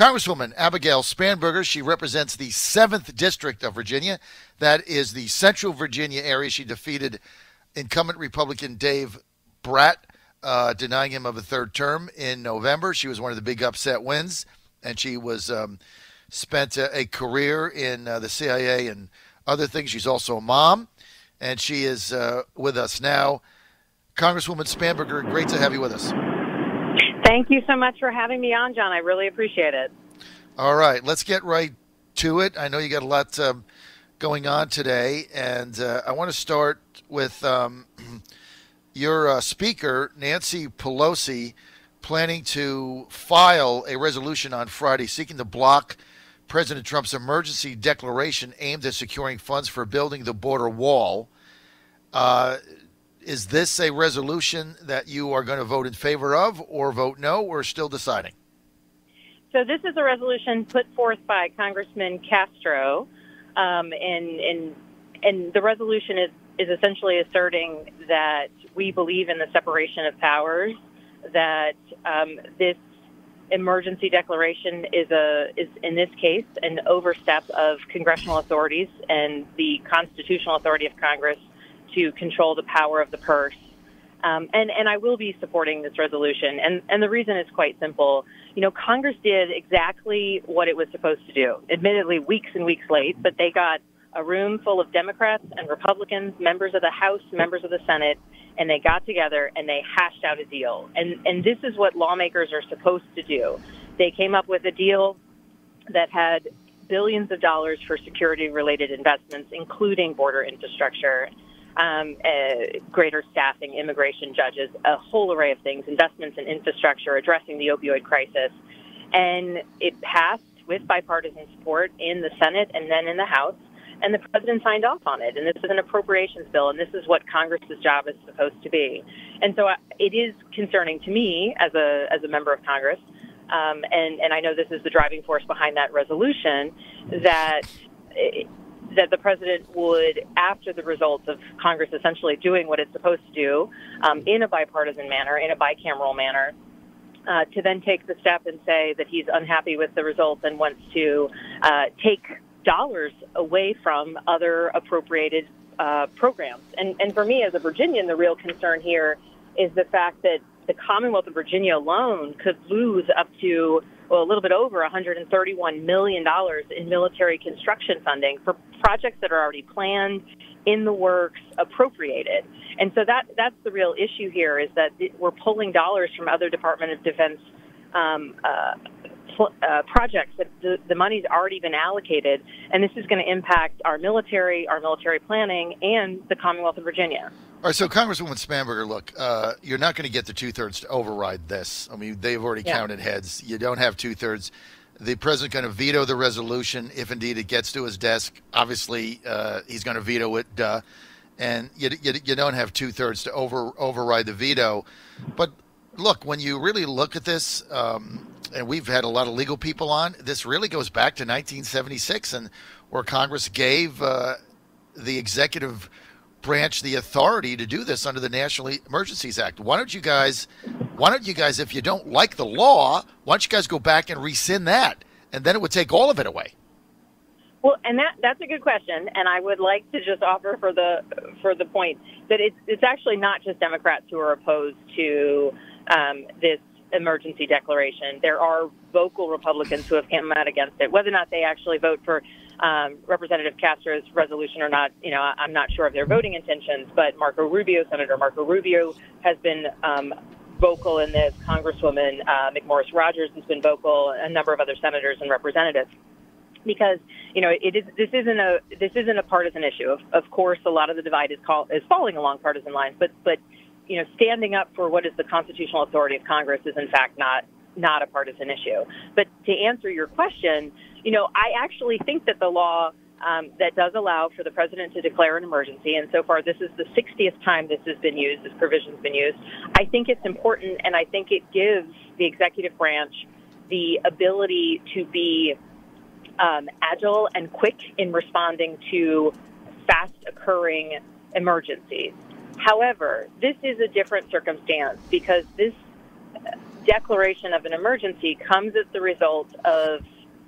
Congresswoman Abigail Spanberger, she represents the 7th District of Virginia. That is the Central Virginia area. She defeated incumbent Republican Dave Bratt, denying him of a third term in November. She was one of the big upset wins, and she was spent a career in the CIA and other things. She's also a mom, and she is with us now. Congresswoman Spanberger, great to have you with us. Thank you so much for having me on, John. I really appreciate it. All right, let's get right to it. I know you got a lot going on today, and I want to start with your speaker, Nancy Pelosi, planning to file a resolution on Friday seeking to block President Trump's emergency declaration aimed at securing funds for building the border wall. Is this a resolution that you are going to vote in favor of or vote no, or still deciding? So this is a resolution put forth by Congressman Castro, and the resolution is essentially asserting that we believe in the separation of powers, that this emergency declaration is in this case an overstep of congressional authorities and the constitutional authority of Congress to control the power of the purse. And I will be supporting this resolution. And the reason is quite simple. You know, Congress did exactly what it was supposed to do, admittedly weeks and weeks late, but they got a room full of Democrats and Republicans, members of the House, members of the Senate, and they got together and they hashed out a deal. And this is what lawmakers are supposed to do. They came up with a deal that had billions of dollars for security-related investments, including border infrastructure, greater staffing, immigration judges, a whole array of things, investments in infrastructure, addressing the opioid crisis. And it passed with bipartisan support in the Senate and then in the House, and the president signed off on it. And this is an appropriations bill, and this is what Congress's job is supposed to be. And so it is concerning to me as a member of Congress, and I know this is the driving force behind that resolution, that the president would, after the results of Congress essentially doing what it's supposed to do in a bipartisan manner, in a bicameral manner, to then take the step and say that he's unhappy with the results and wants to take dollars away from other appropriated programs. And for me as a Virginian, the real concern here is the fact that the Commonwealth of Virginia alone could lose up to, well, a little bit over $131 million in military construction funding for projects that are already planned, in the works, appropriated. And so that's the real issue here, is that we're pulling dollars from other Department of Defense projects that the money's already been allocated, and this is going to impact our military planning, and the Commonwealth of Virginia. All right, so Congresswoman Spanberger, look, you're not going to get the two-thirds to override this. I mean, they've already counted heads. You don't have two-thirds. The president's going to veto the resolution if indeed it gets to his desk. Obviously, he's going to veto it, and you don't have two-thirds to override the veto. But look, when you really look at this, and we've had a lot of legal people on, this really goes back to 1976, and where Congress gave the executive branch the authority to do this under the National Emergencies Act. Why don't you guys, if you don't like the law, why don't you guys go back and rescind that, and then it would take all of it away? Well, and that's a good question, and I would like to just offer for the point that it's actually not just Democrats who are opposed to this emergency declaration. There are vocal Republicans who have come out against it. Whether or not they actually vote for Representative Castro's resolution or not, you know, I'm not sure of their voting intentions, but Senator Marco Rubio has been vocal in this. Congresswoman McMorris Rogers has been vocal, a number of other senators and representatives. Because, you know, this isn't a partisan issue. Of course, a lot of the divide is falling along partisan lines, but you know, standing up for what is the constitutional authority of Congress is in fact not a partisan issue. But to answer your question, you know, I actually think that the law that does allow for the president to declare an emergency, and so far this is the 60th time this provision's been used, I think it's important, and I think it gives the executive branch the ability to be agile and quick in responding to fast-occurring emergencies. However, this is a different circumstance because this declaration of an emergency comes as the result of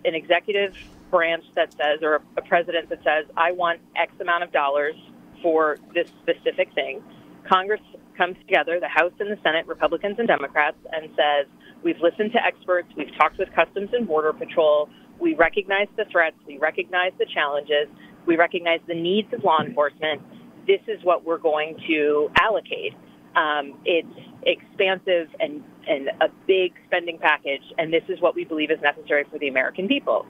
an executive branch that says, or a president that says, I want X amount of dollars for this specific thing. Congress comes together, the House and the Senate, Republicans and Democrats, and says, we've listened to experts, we've talked with Customs and Border Patrol, we recognize the threats, we recognize the challenges, we recognize the needs of law enforcement. This is what we're going to allocate. It's expansive and a big spending package, and this is what we believe is necessary for the American people.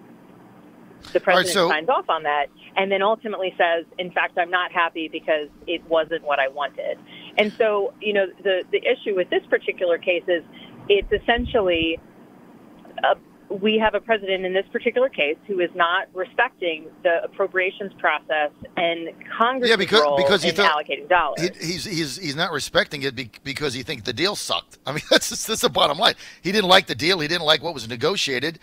The president signs off on that and then ultimately says, in fact, I'm not happy because it wasn't what I wanted. And so, the issue with this particular case is it's essentially we have a president in this particular case who is not respecting the appropriations process and Congress' role in allocating dollars. He's not respecting it because he thinks the deal sucked. I mean, that's the bottom line. He didn't like the deal. He didn't like what was negotiated.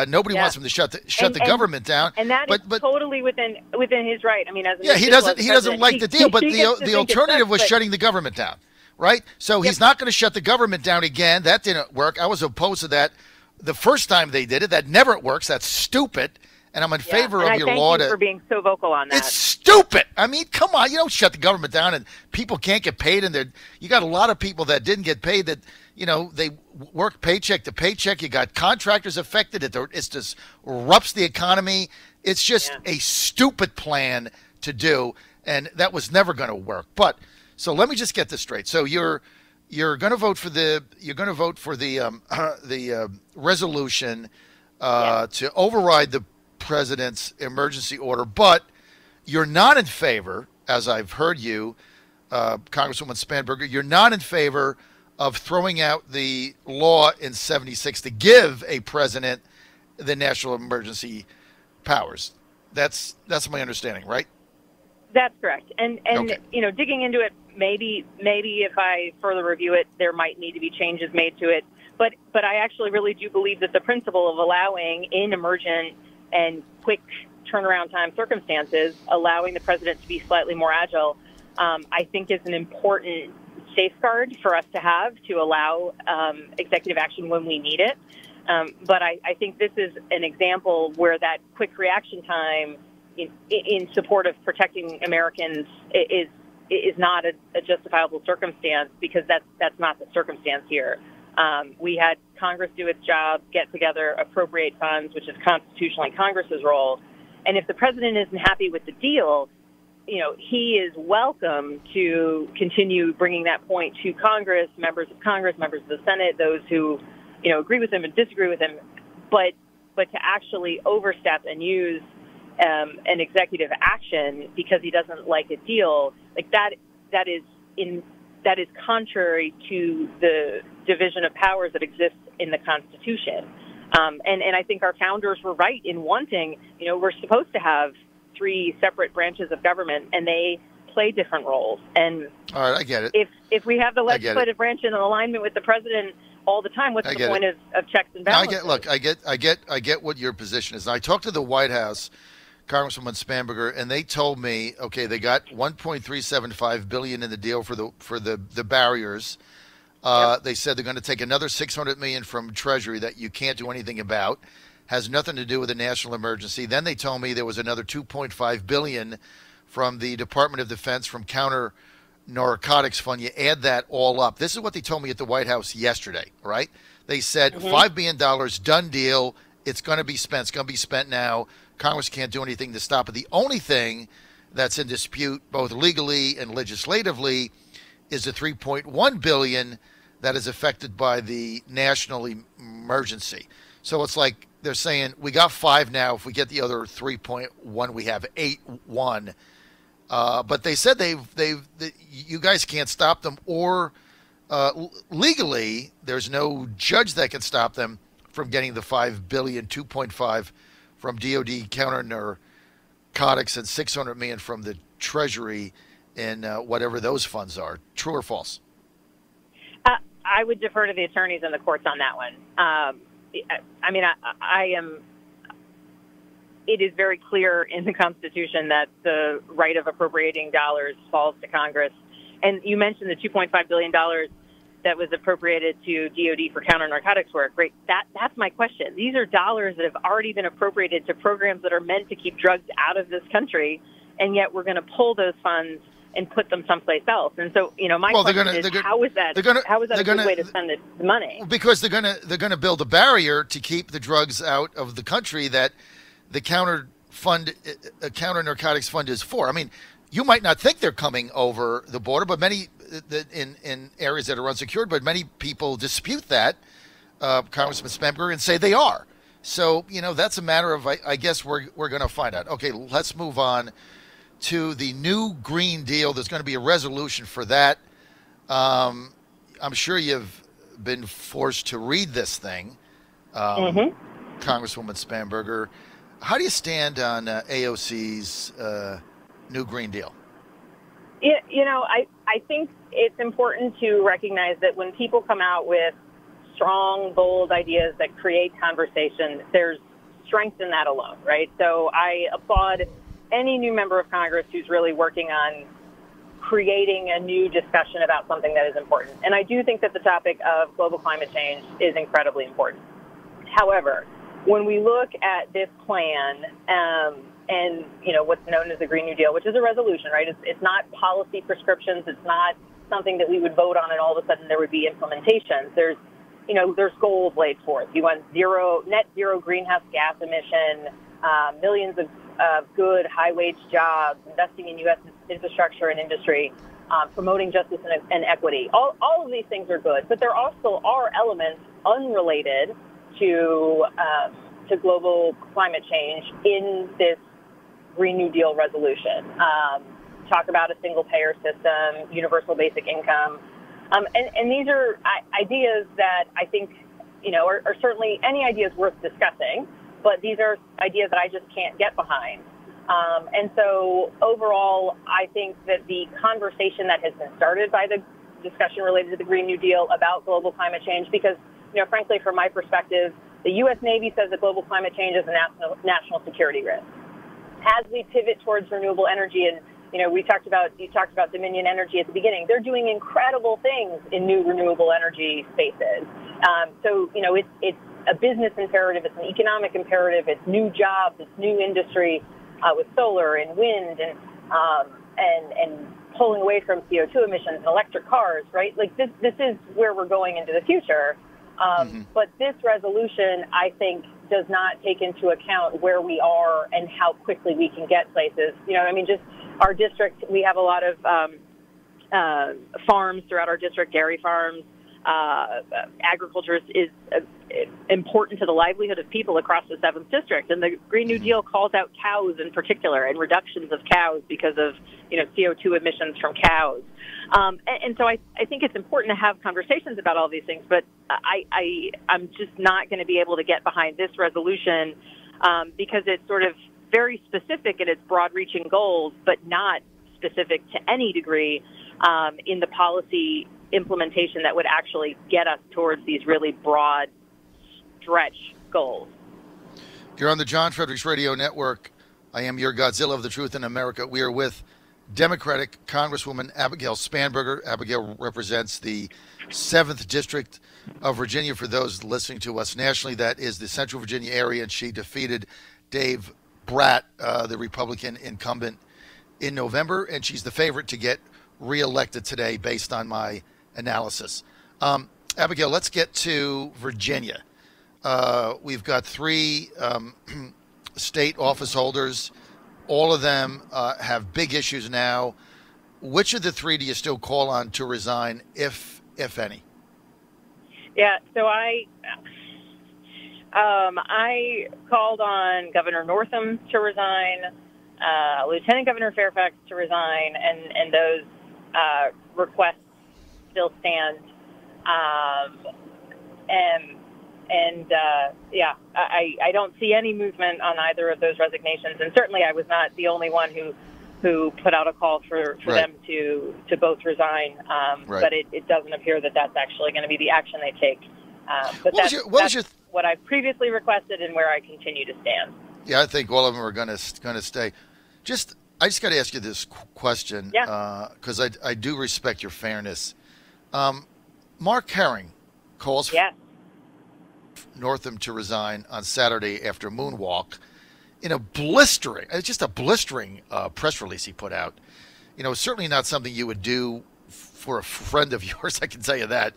Nobody wants him to shut the government down. And that is totally within his right. I mean, as he doesn't like the deal, but the alternative was shutting the government down, right? So he's not going to shut the government down again. That didn't work. I was opposed to that the first time they did it. That never works. That's stupid. And I'm in favor of your law. Thank you for being so vocal on that. It's stupid. I mean, come on. You don't shut the government down and people can't get paid. And you got a lot of people that didn't get paid that, they work paycheck to paycheck. You got contractors affected. It just disrupts the economy. It's just a stupid plan to do. And that was never going to work. But so let me just get this straight. So you're going to vote for the resolution to override the president's emergency order, but you're not in favor, as I've heard you, Congresswoman Spanberger, you're not in favor of throwing out the law in 76 to give a president the national emergency powers. That's my understanding, right? That's correct. And okay. Digging into it, maybe if I further review it, there might need to be changes made to it. But I actually really do believe that the principle of allowing in emergent and quick turnaround time circumstances, allowing the president to be slightly more agile, I think is an important safeguard for us to have to allow executive action when we need it. But I think this is an example where that quick reaction time in support of protecting Americans is not a justifiable circumstance, because that's not the circumstance here. We had Congress do its job, get together, appropriate funds, which is constitutionally Congress's role. And if the president isn't happy with the deal, he is welcome to continue bringing that point to Congress, members of the Senate, those who, agree with him and disagree with him. But to actually overstep and use an executive action because he doesn't like a deal, like that is contrary to the division of powers that exists in the Constitution. And I think our founders were right in wanting, we're supposed to have 3 separate branches of government, and they play different roles. And all right, I get it. If we have the legislative branch in alignment with the president all the time, what's the point of checks and balances? I get what your position is. And I talked to the White House, Congresswoman Spanberger, and they told me, okay, they got $1.375 billion in the deal for the barriers. They said they're going to take another $600 million from Treasury that you can't do anything about, has nothing to do with a national emergency. Then they told me there was another $2.5 billion from the Department of Defense from counter narcotics fund. You add that all up. This is what they told me at the White House yesterday, right? They said $5 billion, done deal. It's going to be spent. It's going to be spent now. Congress can't do anything to stop it. The only thing that's in dispute, both legally and legislatively, is the $3.1 billion that is affected by the national emergency. So it's like they're saying we got 5 now. If we get the other 3.1, we have 8.1. But they said you guys can't stop them, or legally there's no judge that can stop them from getting the $5 billion, 2.5 from DOD counter narcotics, and $600 million from the Treasury in whatever those funds are. True or false? I would defer to the attorneys and the courts on that one. It is very clear in the Constitution that the right of appropriating dollars falls to Congress. And you mentioned the $2.5 billion. that was appropriated to DOD for counter-narcotics work, right? That's my question. These are dollars that have already been appropriated to programs that are meant to keep drugs out of this country, and yet we're going to pull those funds and put them someplace else. And so, my question is, how is that a good way to spend the money? Because they're gonna build a barrier to keep the drugs out of the country that the counter-narcotics fund is for. I mean, you might not think they're coming over the border, but many in areas that are unsecured, but many people dispute that, Congressman Spanberger, and say they are. So, that's a matter of, I guess we're going to find out. Okay, let's move on to the new Green Deal. There's going to be a resolution for that. I'm sure you've been forced to read this thing, Congresswoman Spanberger. How do you stand on AOC's new Green Deal? I think it's important to recognize that when people come out with strong, bold ideas that create conversation, there's strength in that alone, right? So I applaud any new member of Congress who's really working on creating a new discussion about something that is important. And I do think that the topic of global climate change is incredibly important. However, when we look at this plan and what's known as the Green New Deal, which is a resolution, right? It's not policy prescriptions. It's not something that we would vote on and all of a sudden there would be implementations. There's goals laid forth. You want net zero greenhouse gas emission, millions of good high-wage jobs, investing in U.S. infrastructure and industry, promoting justice and equity. All of these things are good, but there also are elements unrelated to global climate change in this Green New Deal resolution. Talk about a single-payer system, universal basic income, and these are ideas that I think are certainly any ideas worth discussing. But these are ideas that I just can't get behind. And so overall, I think that the conversation that has been started by the discussion related to the Green New Deal about global climate change, because, frankly, from my perspective, the U.S. Navy says that global climate change is a national security risk. As we pivot towards renewable energy, and, you talked about Dominion Energy at the beginning, they're doing incredible things in new renewable energy spaces. So, it's a business imperative, it's an economic imperative, it's new jobs, it's new industry with solar and wind and pulling away from CO2 emissions and electric cars, right? Like this is where we're going into the future. But this resolution, I think, does not take into account where we are and how quickly we can get places. Just our district, we have a lot of farms throughout our district, dairy farms. Agriculture is important to the livelihood of people across the 7th District. And the Green New Deal calls out cows in particular and reductions of cows because of, CO2 emissions from cows. And so I think it's important to have conversations about all these things, but I'm just not going to be able to get behind this resolution because it's sort of very specific in its broad-reaching goals, but not specific to any degree in the policy implementation that would actually get us towards these really broad stretch goals. You're on the John Fredericks Radio Network. I am your Godzilla of the Truth in America. We are with Democratic Congresswoman Abigail Spanberger. Abigail represents the 7th District of Virginia. For those listening to us nationally, that is the Central Virginia area, and she defeated Dave Bratt, the Republican incumbent, in November, and she's the favorite to get reelected today based on my analysis. Abigail, let's get to Virginia. We've got 3 state office holders. All of them have big issues now. Which of the 3 do you still call on to resign, if any? Yeah, so I called on Governor Northam to resign, Lieutenant Governor Fairfax to resign, and those requests still stand. I don't see any movement on either of those resignations, and certainly I was not the only one who put out a call for them to both resign. But it doesn't appear that that's actually going to be the action they take. But that's what I previously requested and where I continue to stand. Yeah, I think all of them are going to stay. I just got to ask you this question, because I do respect your fairness. Mark Herring calls for Yes. Northam to resign on Saturday after a moonwalk in a blistering, it's just a blistering press release he put out. You know, certainly not something you would do for a friend of yours, I can tell you that.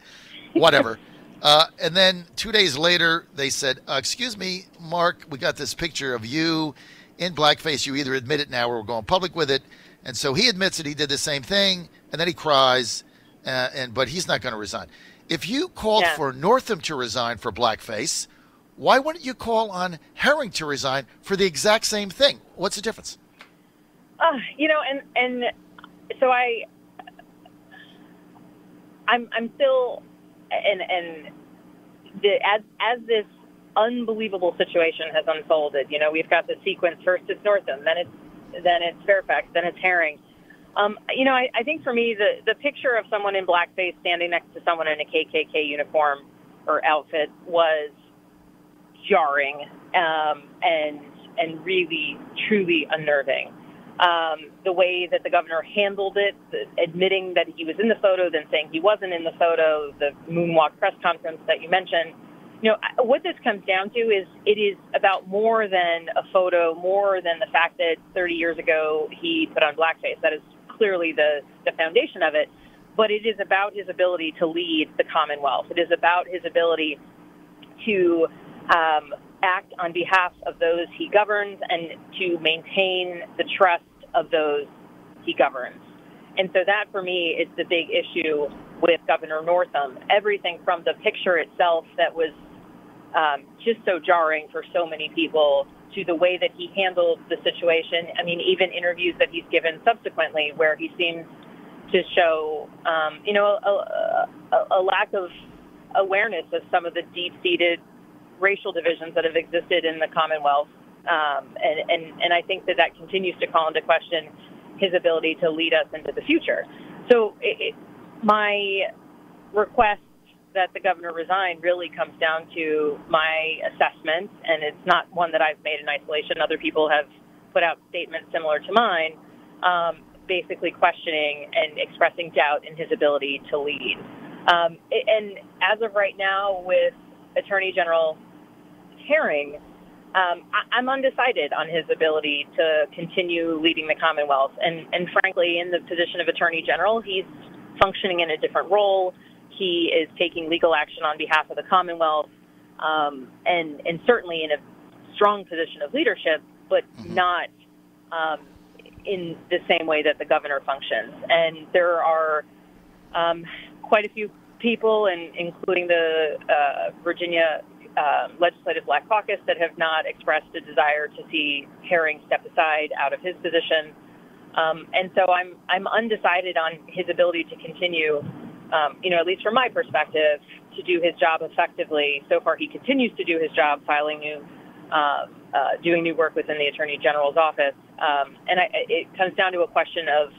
Whatever. And then 2 days later, they said, excuse me, Mark, we got this picture of you in blackface. You either admit it now or we're going public with it. And so he admits that he did the same thing, and then he cries, but he's not going to resign. If you called for Northam to resign for blackface, why wouldn't you call on Herring to resign for the exact same thing? What's the difference? You know, and so I'm still, and as this unbelievable situation has unfolded, you know, we've got the sequence. First it's Northam, then it's Fairfax, then it's Herring. You know, I think for me, the picture of someone in blackface standing next to someone in a KKK uniform or outfit was jarring and really, truly unnerving. The way that the governor handled it, admitting that he was in the photo, then saying he wasn't in the photo, the moonwalk press conference that you mentioned. You know, what this comes down to is it is about more than a photo, more than the fact that 30 years ago he put on blackface. That is clearly the foundation of it. But it is about his ability to lead the Commonwealth. It is about his ability to act on behalf of those he governs and to maintain the trust of those he governs. And so that, for me, is the big issue with Governor Northam. Everything from the picture itself that was just so jarring for so many people to the way that he handled the situation. I mean, even interviews that he's given subsequently where he seems to show, you know, a lack of awareness of some of the deep-seated racial divisions that have existed in the Commonwealth. And I think that continues to call into question his ability to lead us into the future. So my request that the governor resign really comes down to my assessment, and it's not one that I've made in isolation. Other people have put out statements similar to mine, basically questioning and expressing doubt in his ability to lead. And as of right now, with Attorney General Herring, I'm undecided on his ability to continue leading the Commonwealth. And frankly, in the position of Attorney General, he's functioning in a different role. He is taking legal action on behalf of the Commonwealth, and certainly in a strong position of leadership, but not in the same way that the governor functions. And there are quite a few people, including the Virginia Legislative Black Caucus, that have not expressed a desire to see Herring step aside out of his position. And so I'm undecided on his ability to continue, you know, at least from my perspective, to do his job effectively. So far, he continues to do his job, filing doing new work within the Attorney General's office. And it comes down to a question of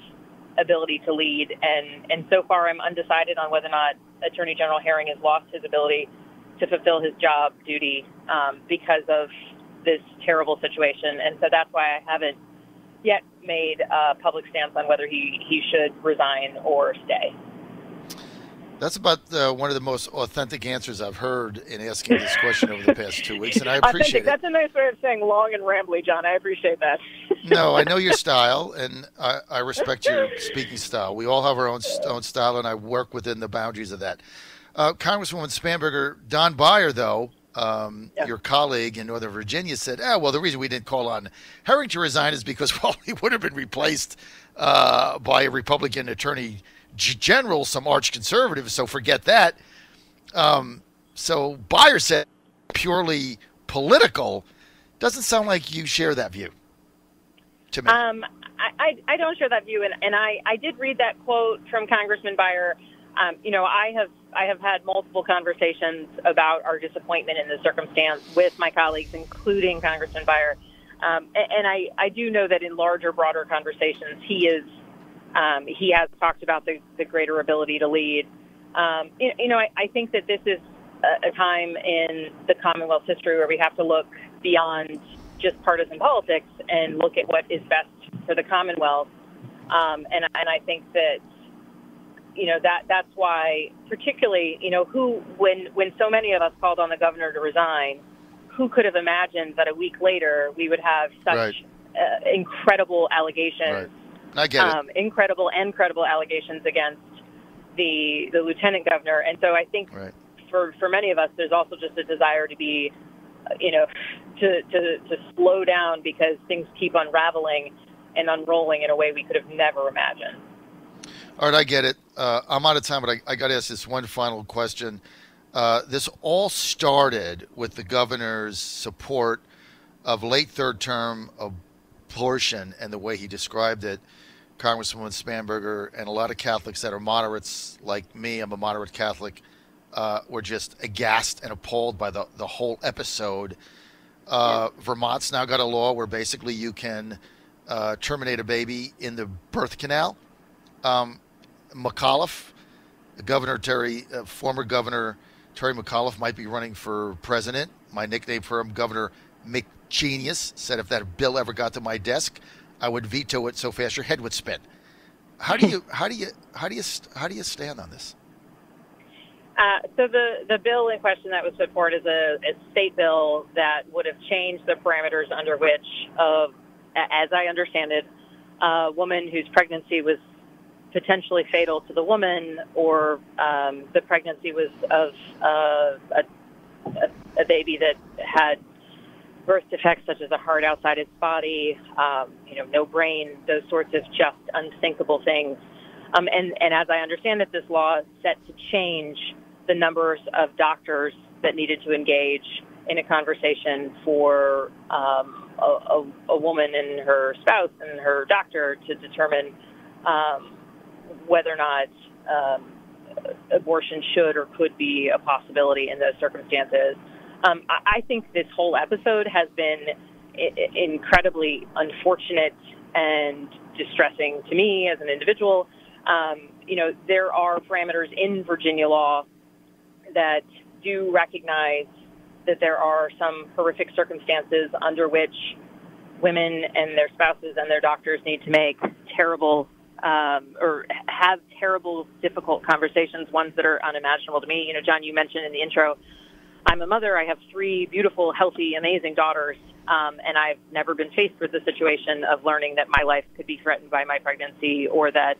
ability to lead. And so far, I'm undecided on whether or not Attorney General Herring has lost his ability to fulfill his job duty because of this terrible situation. And so that's why I haven't yet made a public stance on whether he should resign or stay. That's about one of the most authentic answers I've heard in asking this question over the past 2 weeks, and I appreciate it. That's a nice way of saying long and rambly, John. I appreciate that. No, I know your style, and I respect your speaking style. We all have our own style, and I work within the boundaries of that. Congresswoman Spanberger, Don Beyer, though, your colleague in Northern Virginia, said, well, the reason we didn't call on Herring to resign is because, well, he would have been replaced by a Republican attorney general, some arch conservative, so forget that. So Beyer said purely political. Doesn't sound like you share that view to me. I don't share that view, and I did read that quote from Congressman Beyer. You know, I have had multiple conversations about our disappointment in the circumstance with my colleagues, including Congressman Beyer. And I do know that in larger, broader conversations, he has talked about the greater ability to lead. You know, I think that this is a time in the Commonwealth's history where we have to look beyond just partisan politics and look at what is best for the Commonwealth. And I think that, that's why, particularly, when so many of us called on the governor to resign, who could have imagined that a week later we would have such incredible allegations, I get it. incredible and credible allegations against the lieutenant governor. And so I think for many of us, there's also just a desire to be, to slow down because things keep unraveling and unrolling in a way we could have never imagined. All right, I get it. I'm out of time, but I got to ask this one final question. This all started with the governor's support of late third term abortion and the way he described it. Congresswoman Spanberger and a lot of Catholics that are moderates like me, I'm a moderate Catholic, were just aghast and appalled by the whole episode. Vermont's now got a law where basically you can terminate a baby in the birth canal. McAuliffe, former Governor Terry McAuliffe might be running for president. My nickname for him, Governor McGenius, said if that bill ever got to my desk, I would veto it so fast your head would spin. How do you stand on this? So the bill in question that was put forward is a state bill that would have changed the parameters under which, as I understand it, a woman whose pregnancy was potentially fatal to the woman, or the pregnancy was of a baby that had birth defects such as a heart outside its body, no brain, those sorts of just unthinkable things. And as I understand it, this law is set to change the numbers of doctors that needed to engage in a conversation for a woman and her spouse and her doctor to determine whether or not abortion should or could be a possibility in those circumstances. I think this whole episode has been incredibly unfortunate and distressing to me as an individual. There are parameters in Virginia law that do recognize that there are some horrific circumstances under which women and their spouses and their doctors need to make terrible or have terrible, difficult conversations, ones that are unimaginable to me. John, you mentioned in the intro, I'm a mother. I have 3 beautiful, healthy, amazing daughters, and I've never been faced with the situation of learning that my life could be threatened by my pregnancy, or that,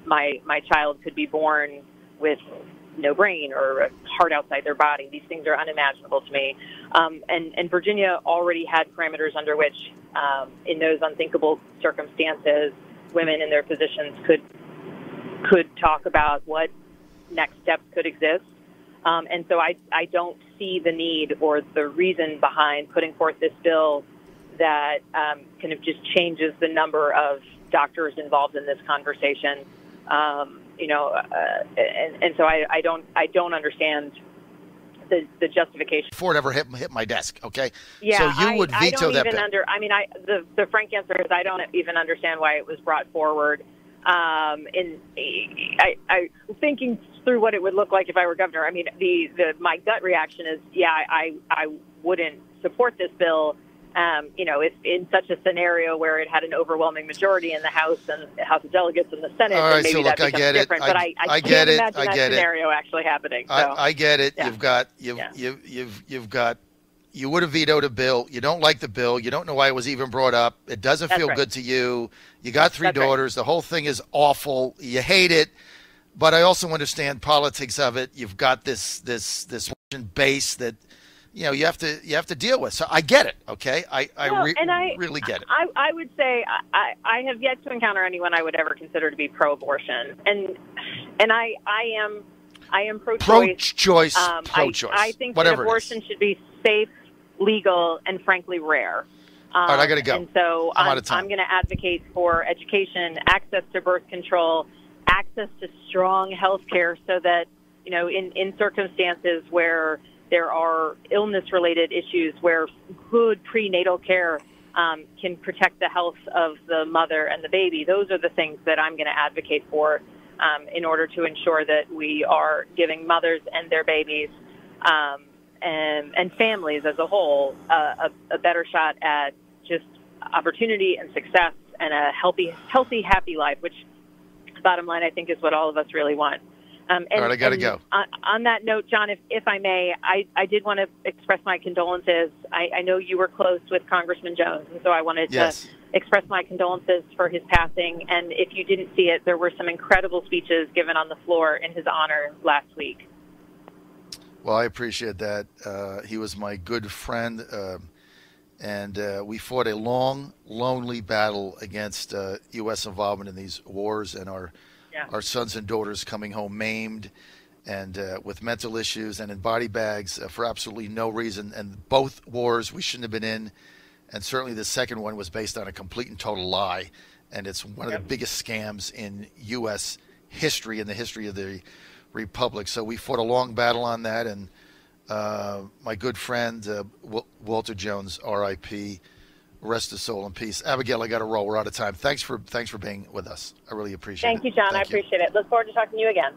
my child could be born with no brain or a heart outside their body. These things are unimaginable to me. And Virginia already had parameters under which, in those unthinkable circumstances, women in their positions could talk about what next steps could exist. And so I don't see the need or the reason behind putting forth this bill that kind of just changes the number of doctors involved in this conversation. And so I don't understand the justification. Before it ever hit my desk, okay? Yeah, so you would veto that bill. The frank answer is I don't even understand why it was brought forward. Thinking through what it would look like if I were governor. I mean, my gut reaction is, I wouldn't support this bill. If in such a scenario where it had an overwhelming majority in the House and House of Delegates and the Senate, all right, then maybe that becomes different. But I can't imagine that scenario actually happening. So, I get it. Yeah. You would have vetoed a bill. You don't like the bill. You don't know why it was even brought up. It doesn't feel good to you. You got 3 daughters. Right. The whole thing is awful. You hate it. But I also understand politics of it. You've got this base that you have to deal with. So I get it. Okay, I really get it. I would say I have yet to encounter anyone I would ever consider to be pro-abortion, and I am pro-choice. Pro-choice. I think that abortion should be safe, legal, and frankly rare. All right, I got to go. And so I'm out of time. I'm going to advocate for education, access to birth control, access to strong health care, so that, in circumstances where there are illness-related issues, where good prenatal care can protect the health of the mother and the baby. Those are the things that I'm going to advocate for in order to ensure that we are giving mothers and their babies and families as a whole a better shot at just opportunity and success and a healthy, happy life, which bottom line, I think, is what all of us really want. All right, I got to go. On that note, John, if I may, I did want to express my condolences. I know you were close with Congressman Jones, and so I wanted to express my condolences for his passing. And if you didn't see it, there were some incredible speeches given on the floor in his honor last week. Well, I appreciate that. He was my good friend, and we fought a long, lonely battle against U.S. involvement in these wars, and our sons and daughters coming home maimed and with mental issues and in body bags for absolutely no reason. And both wars we shouldn't have been in, and certainly the second one was based on a complete and total lie, and it's one of the biggest scams in U.S. history, in the history of the Republic. So we fought a long battle on that, and my good friend Walter Jones, R.I.P., rest his soul in peace. Abigail, I got to roll. We're out of time. Thanks for being with us. I really appreciate it. Thank you, John. I appreciate it. Look forward to talking to you again.